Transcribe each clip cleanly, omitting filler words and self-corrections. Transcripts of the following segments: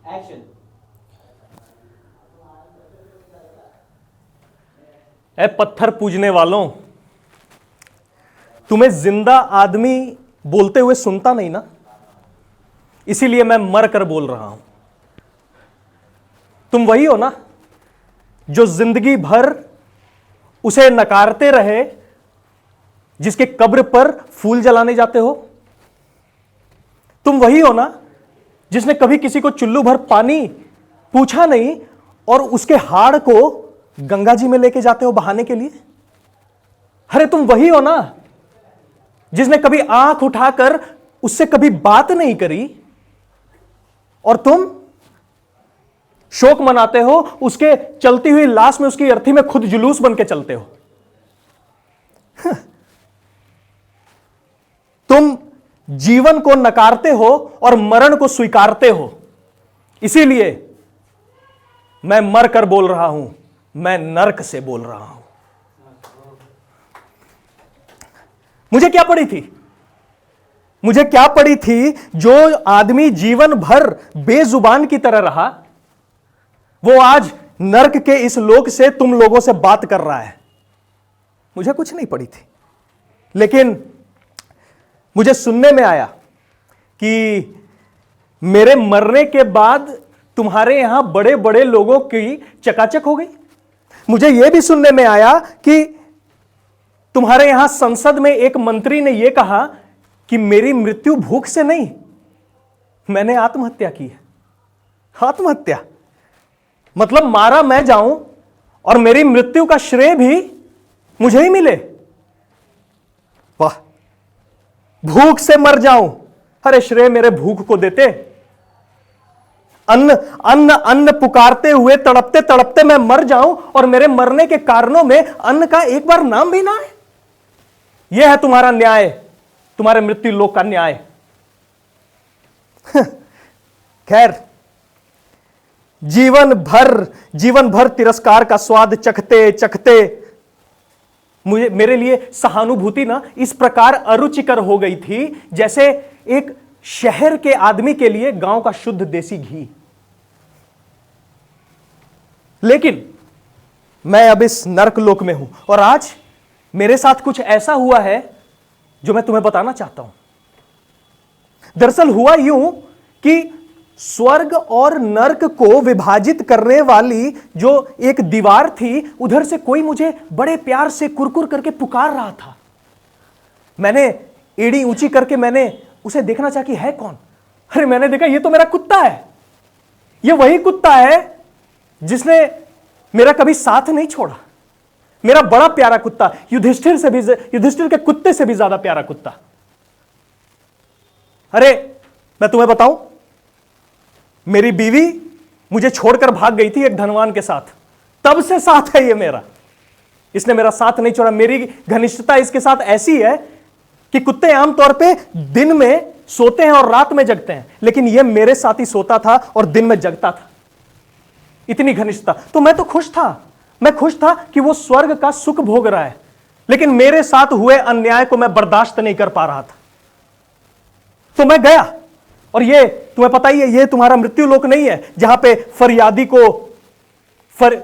Action. ए पत्थर पूजने वालों, तुम्हें जिंदा आदमी बोलते हुए सुनता नहीं ना, इसीलिए मैं मर कर बोल रहा हूं। तुम वही हो ना जो जिंदगी भर उसे नकारते रहे जिसके कब्र पर फूल जलाने जाते हो। तुम वही हो ना जिसने कभी किसी को चुल्लू भर पानी पूछा नहीं और उसके हाड़ को गंगा जी में लेके जाते हो बहाने के लिए। अरे तुम वही हो ना जिसने कभी आंख उठाकर उससे कभी बात नहीं करी और तुम शोक मनाते हो, उसके चलती हुई लाश में उसकी अर्थी में खुद जुलूस बन के चलते हो। तुम जीवन को नकारते हो और मरण को स्वीकारते हो। इसीलिए मैं मर कर बोल रहा हूं, मैं नरक से बोल रहा हूं। मुझे क्या पड़ी थी? मुझे क्या पड़ी थी जो आदमी जीवन भर बेजुबान की तरह रहा, वो आज नरक के इस लोक से तुम लोगों से बात कर रहा है। मुझे कुछ नहीं पड़ी थी, लेकिन मुझे सुनने में आया कि मेरे मरने के बाद तुम्हारे यहां बड़े बड़े लोगों की चकाचक हो गई। मुझे यह भी सुनने में आया कि तुम्हारे यहां संसद में एक मंत्री ने यह कहा कि मेरी मृत्यु भूख से नहीं, मैंने आत्महत्या की है। आत्महत्या मतलब मारा मैं जाऊं और मेरी मृत्यु का श्रेय भी मुझे ही मिले। वाह, भूख से मर जाऊं, अरे श्रेय मेरे भूख को देते। अन्न अन्न अन्न पुकारते हुए तड़पते तड़पते मैं मर जाऊं और मेरे मरने के कारणों में अन्न का एक बार नाम भी ना है। यह है तुम्हारा न्याय, तुम्हारे मृत्यु लोक का न्याय। खैर, जीवन भर तिरस्कार का स्वाद चखते चखते मेरे लिए सहानुभूति ना इस प्रकार अरुचिकर हो गई थी जैसे एक शहर के आदमी के लिए गांव का शुद्ध देसी घी। लेकिन मैं अब इस नरक लोक में हूं और आज मेरे साथ कुछ ऐसा हुआ है जो मैं तुम्हें बताना चाहता हूं। दरअसल हुआ यूं कि स्वर्ग और नरक को विभाजित करने वाली जो एक दीवार थी, उधर से कोई मुझे बड़े प्यार से कुरकुर करके पुकार रहा था। मैंने एड़ी ऊंची करके मैंने उसे देखना चाहा कि है कौन। अरे मैंने देखा ये तो मेरा कुत्ता है। ये वही कुत्ता है जिसने मेरा कभी साथ नहीं छोड़ा। मेरा बड़ा प्यारा कुत्ता, युधिष्ठिर के कुत्ते से भी ज्यादा प्यारा कुत्ता। अरे मैं तुम्हें बताऊं, मेरी बीवी मुझे छोड़कर भाग गई थी एक धनवान के साथ। तब से साथ है ये मेरा। इसने मेरा साथ नहीं छोड़ा। मेरी घनिष्ठता इसके साथ ऐसी है कि कुत्ते आमतौर पे दिन में सोते हैं और रात में जगते हैं, लेकिन ये मेरे साथ ही सोता था और दिन में जगता था। इतनी घनिष्ठता। तो मैं तो खुश था। मैं खुश था कि वो स्वर्ग का सुख भोग रहा है, लेकिन मेरे साथ हुए अन्याय को मैं बर्दाश्त नहीं कर पा रहा था। तो मैं गया। और ये तुम्हें पता ही है, ये तुम्हारा मृत्यु लोक नहीं है जहां पे फरियादी को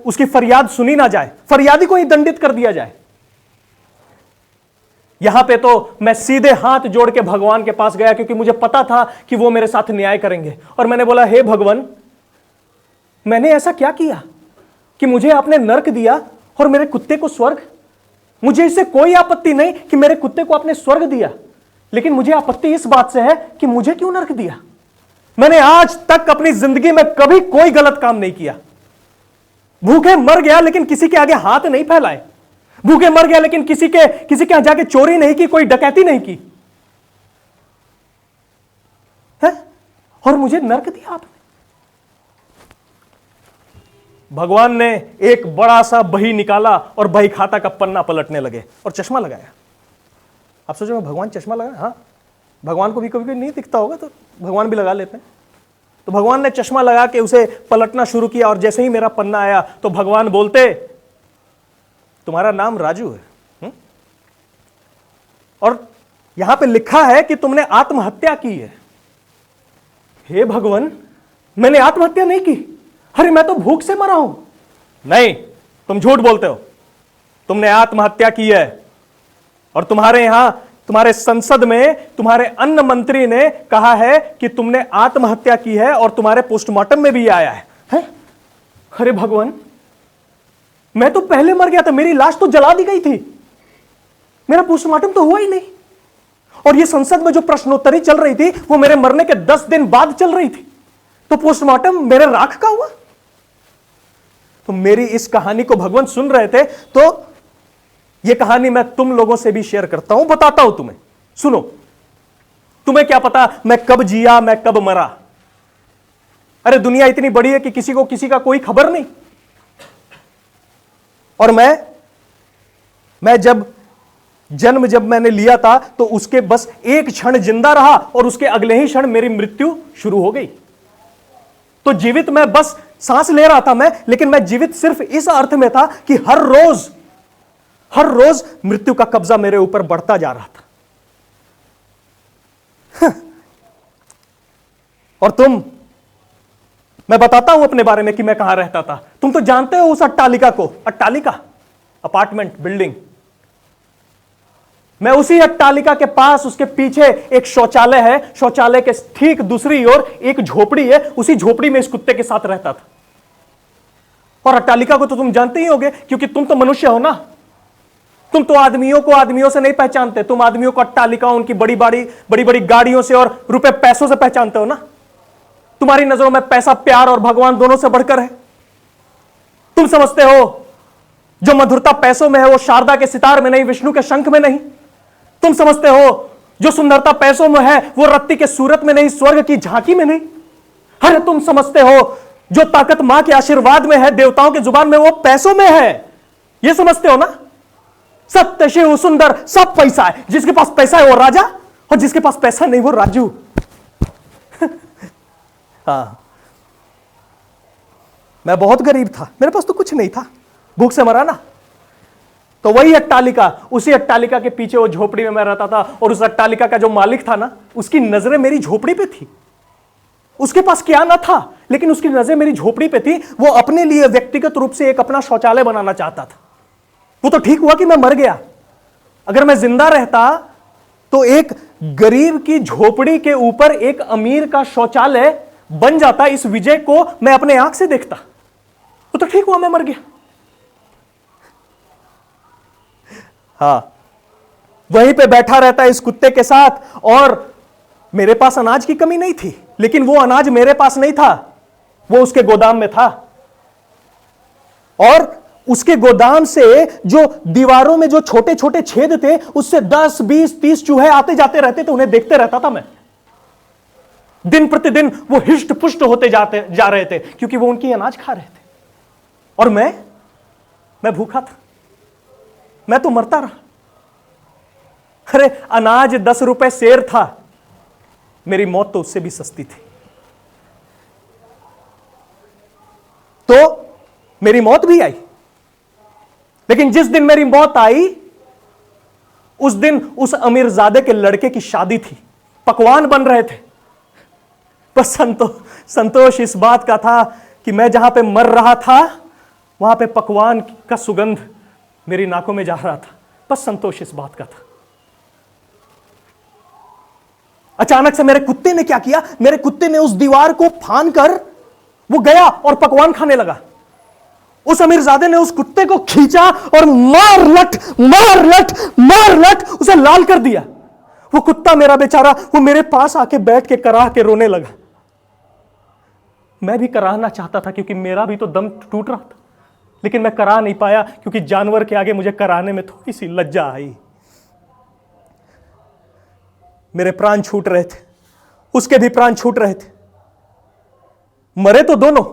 उसकी फरियाद सुनी ना जाए, फरियादी को ही दंडित कर दिया जाए। यहां पे तो मैं सीधे हाथ जोड़ के भगवान के पास गया, क्योंकि मुझे पता था कि वो मेरे साथ न्याय करेंगे। और मैंने बोला, हे भगवान, मैंने ऐसा क्या किया कि मुझे आपने नरक दिया और मेरे कुत्ते को स्वर्ग? मुझे इससे कोई आपत्ति नहीं कि मेरे कुत्ते को आपने स्वर्ग दिया, लेकिन मुझे आपत्ति इस बात से है कि मुझे क्यों नरक दिया। मैंने आज तक अपनी जिंदगी में कभी कोई गलत काम नहीं किया। भूखे मर गया लेकिन किसी के आगे हाथ नहीं फैलाए। भूखे मर गया लेकिन किसी के यहां जाके चोरी नहीं की, कोई डकैती नहीं की है? और मुझे नरक दिया आपने। भगवान ने एक बड़ा सा बही निकाला और बही खाता का पन्ना पलटने लगे और चश्मा लगाया। आप सोचो भगवान चश्मा लगा? हाँ, भगवान को भी कभी कभी नहीं दिखता होगा तो भगवान भी लगा लेते हैं। तो भगवान ने चश्मा लगा के उसे पलटना शुरू किया और जैसे ही मेरा पन्ना आया तो भगवान बोलते, तुम्हारा नाम राजू है और यहां पे लिखा है कि तुमने आत्महत्या की है। हे भगवान, मैंने आत्महत्या नहीं की। अरे मैं तो भूख से मरा हूं। नहीं, तुम झूठ बोलते हो। तुमने आत्महत्या की है। और तुम्हारे यहां, तुम्हारे संसद में तुम्हारे अन्न मंत्री ने कहा है कि तुमने आत्महत्या की है, और तुम्हारे पोस्टमार्टम में भी आया है? अरे भगवान, मैं तो पहले मर गया था। मेरी लाश तो जला दी गई थी। मेरा पोस्टमार्टम तो हुआ ही नहीं। और ये संसद में जो प्रश्नोत्तरी चल रही थी वो मेरे मरने के 10 दिन बाद चल रही थी। तो पोस्टमार्टम मेरे राख का हुआ। तो मेरी इस कहानी को भगवान सुन रहे थे, तो यह कहानी मैं तुम लोगों से भी शेयर करता हूं, बताता हूं तुम्हें। सुनो, तुम्हें क्या पता मैं कब जिया, मैं कब मरा। अरे दुनिया इतनी बड़ी है कि किसी को किसी का कोई खबर नहीं। और मैं जब मैंने लिया था तो उसके बस एक क्षण जिंदा रहा, और उसके अगले ही क्षण मेरी मृत्यु शुरू हो गई। तो जीवित मैं बस सांस ले रहा था मैं, लेकिन मैं जीवित सिर्फ इस अर्थ में था कि हर रोज मृत्यु का कब्जा मेरे ऊपर बढ़ता जा रहा था। और मैं बताता हूं अपने बारे में कि मैं कहां रहता था। तुम तो जानते हो उस अट्टालिका को, अपार्टमेंट बिल्डिंग। मैं उसी अट्टालिका के पास, उसके पीछे एक शौचालय है। शौचालय के ठीक दूसरी ओर एक झोपड़ी है। उसी झोपड़ी में इस कुत्ते के साथ रहता था। और अट्टालिका को तो तुम जानते ही होगे, क्योंकि तुम तो मनुष्य हो ना। तुम तो आदमियों को आदमियों से नहीं पहचानते। तुम आदमियों को अट्टालिका, उनकी बड़ी बड़ी गाड़ियों से और रुपए पैसों से पहचानते हो ना। तुम्हारी नजरों में पैसा, प्यार और भगवान दोनों से बढ़कर है। तुम समझते हो जो मधुरता पैसों में है वो शारदा के सितार में नहीं, विष्णु के शंख में नहीं। तुम समझते हो जो सुंदरता पैसों में है वो रत्ती के सूरत में नहीं, स्वर्ग की झांकी में नहीं। अरे तुम समझते हो जो ताकत मां के आशीर्वाद में है, देवताओं की जुबान में, वो पैसों में है। ये समझते हो ना। सत्य, शिव, सुंदर, सब पैसा है। जिसके पास पैसा है वो राजा, और जिसके पास पैसा नहीं वो राजू। हाँ, मैं बहुत गरीब था, मेरे पास तो कुछ नहीं था, भूख से मरा ना। तो वही अट्टालिका, उसी अट्टालिका के पीछे वो झोपड़ी में मैं रहता था। और उस अट्टालिका का जो मालिक था ना, उसकी नजरें मेरी झोपड़ी पे थी। उसके पास क्या ना था, लेकिन उसकी नजरें मेरी झोपड़ी पे थी। वो अपने लिए व्यक्तिगत रूप से एक अपना शौचालय बनाना चाहता था। वो तो ठीक हुआ कि मैं मर गया। अगर मैं जिंदा रहता तो एक गरीब की झोपड़ी के ऊपर एक अमीर का शौचालय बन जाता। इस विजय को मैं अपने आंख से देखता। वो तो ठीक हुआ मैं मर गया। हाँ, वहीं पे बैठा रहता इस कुत्ते के साथ। और मेरे पास अनाज की कमी नहीं थी, लेकिन वो अनाज मेरे पास नहीं था, वो उसके गोदाम में था। और उसके गोदाम से जो दीवारों में जो छोटे छोटे छेद थे, उससे 10, 20, 30 चूहे आते जाते रहते थे। उन्हें देखते रहता था मैं। दिन प्रतिदिन वो हिष्ट पुष्ट होते जा रहे थे, क्योंकि वो उनकी अनाज खा रहे थे। और मैं भूखा था। मैं तो मरता रहा। अरे अनाज 10 रुपए सेर था, मेरी मौत तो उससे भी सस्ती थी। तो मेरी मौत भी आई, लेकिन जिस दिन मेरी मौत आई उस दिन उस अमीरजादे के लड़के की शादी थी। पकवान बन रहे थे। बस संतोष इस बात का था कि मैं जहां पे मर रहा था वहां पे पकवान का सुगंध मेरी नाकों में जा रहा था। बस संतोष इस बात का था। अचानक से मेरे कुत्ते ने क्या किया, मेरे कुत्ते ने उस दीवार को फान कर वो गया और पकवान खाने लगा। उस अमीरजादे ने उस कुत्ते को खींचा और मार लट उसे लाल कर दिया। वो कुत्ता मेरा बेचारा, वो मेरे पास आके बैठ के कराह के रोने लगा। मैं भी कराहना चाहता था, क्योंकि मेरा भी तो दम टूट रहा था, लेकिन मैं करा नहीं पाया, क्योंकि जानवर के आगे मुझे कराने में थोड़ी सी लज्जा आई। मेरे प्राण छूट रहे थे, उसके भी प्राण छूट रहे थे। मरे तो दोनों,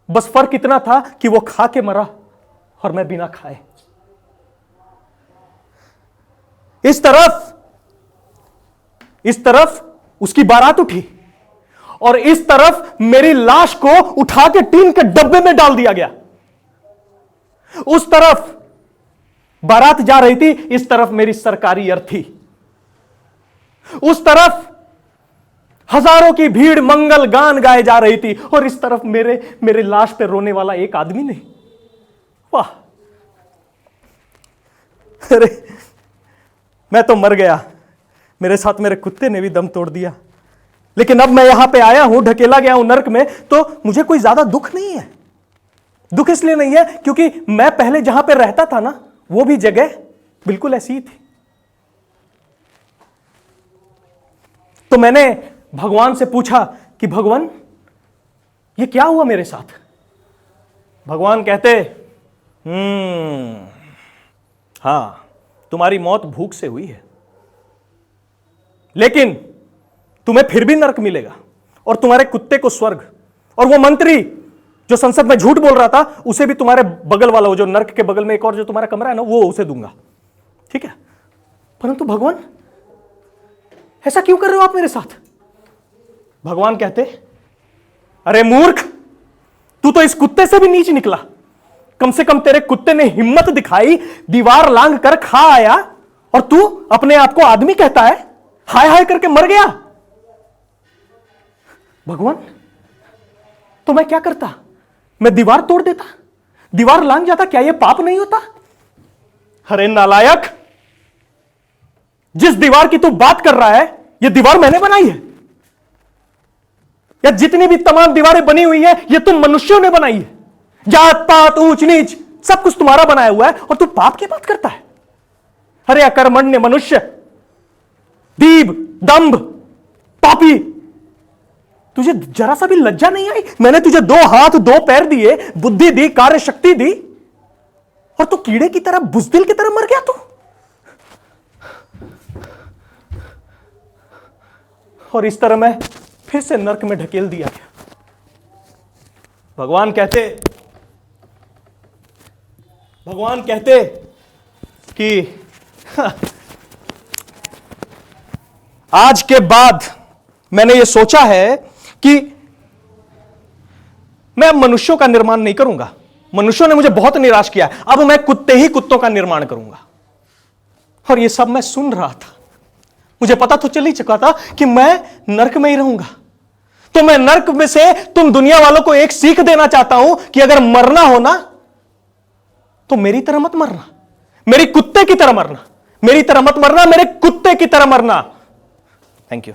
बस फर्क इतना था कि वो खा के मरा और मैं बिना खाए। इस तरफ उसकी बारात उठी, और इस तरफ मेरी लाश को उठा के टीन के डब्बे में डाल दिया गया। उस तरफ बारात जा रही थी, इस तरफ मेरी सरकारी अर्थी। उस तरफ हजारों की भीड़ मंगल गान गाए जा रही थी और इस तरफ मेरे मेरे लाश पे रोने वाला एक आदमी नहीं। वाह, अरे मैं तो मर गया, मेरे साथ मेरे कुत्ते ने भी दम तोड़ दिया, लेकिन अब मैं यहां पे आया हूं, ढकेला गया हूं नर्क में, तो मुझे कोई ज्यादा दुख नहीं है। दुख इसलिए नहीं है क्योंकि मैं पहले जहां पे रहता था ना, वो भी जगह बिल्कुल ऐसी ही थी। तो मैंने भगवान से पूछा कि भगवान ये क्या हुआ मेरे साथ। भगवान कहते हां, तुम्हारी मौत भूख से हुई है, लेकिन तुम्हें फिर भी नरक मिलेगा और तुम्हारे कुत्ते को स्वर्ग, और वो मंत्री जो संसद में झूठ बोल रहा था उसे भी तुम्हारे बगल वाला, वो जो नरक के बगल में एक और जो तुम्हारा कमरा है ना, वो उसे दूंगा। ठीक है, परंतु भगवान ऐसा क्यों कर रहे हो आप मेरे साथ। भगवान कहते अरे मूर्ख, तू तो इस कुत्ते से भी नीच निकला। कम से कम तेरे कुत्ते ने हिम्मत दिखाई, दीवार लांग कर खा आया, और तू अपने आप को आदमी कहता है, हाय हाय करके मर गया। भगवान तो मैं क्या करता, मैं दीवार तोड़ देता, दीवार लांग जाता, क्या यह पाप नहीं होता। अरे नालायक, जिस दीवार की तू बात कर रहा है, यह दीवार मैंने बनाई है, या जितनी भी तमाम दीवारें बनी हुई है ये तुम मनुष्यों ने बनाई है। जात पात ऊंच नीच सब कुछ तुम्हारा बनाया हुआ है, और तू पाप की बात करता है। अरे अकर्मण्य मनुष्य, दीप दंभ पापी, तुझे जरा सा भी लज्जा नहीं आई। मैंने तुझे 2 हाथ 2 पैर दिए, बुद्धि दी, कार्य शक्ति दी, और तू कीड़े की तरह, बुजदिल की तरह मर गया तू। और इस तरह मैं फिर से नरक में ढकेल दिया गया। भगवान कहते कि आज के बाद मैंने यह सोचा है कि मैं मनुष्यों का निर्माण नहीं करूंगा। मनुष्यों ने मुझे बहुत निराश किया, अब मैं कुत्ते ही कुत्तों का निर्माण करूंगा। और यह सब मैं सुन रहा था, मुझे पता तो चल ही चुका था कि मैं नरक में ही रहूंगा। तो मैं नरक में से तुम दुनिया वालों को एक सीख देना चाहता हूं कि अगर मरना हो ना, तो मेरी तरह मत मरना, मेरी कुत्ते की तरह मरना, मेरी तरह मत मरना, मेरे कुत्ते की तरह मरना। Thank you.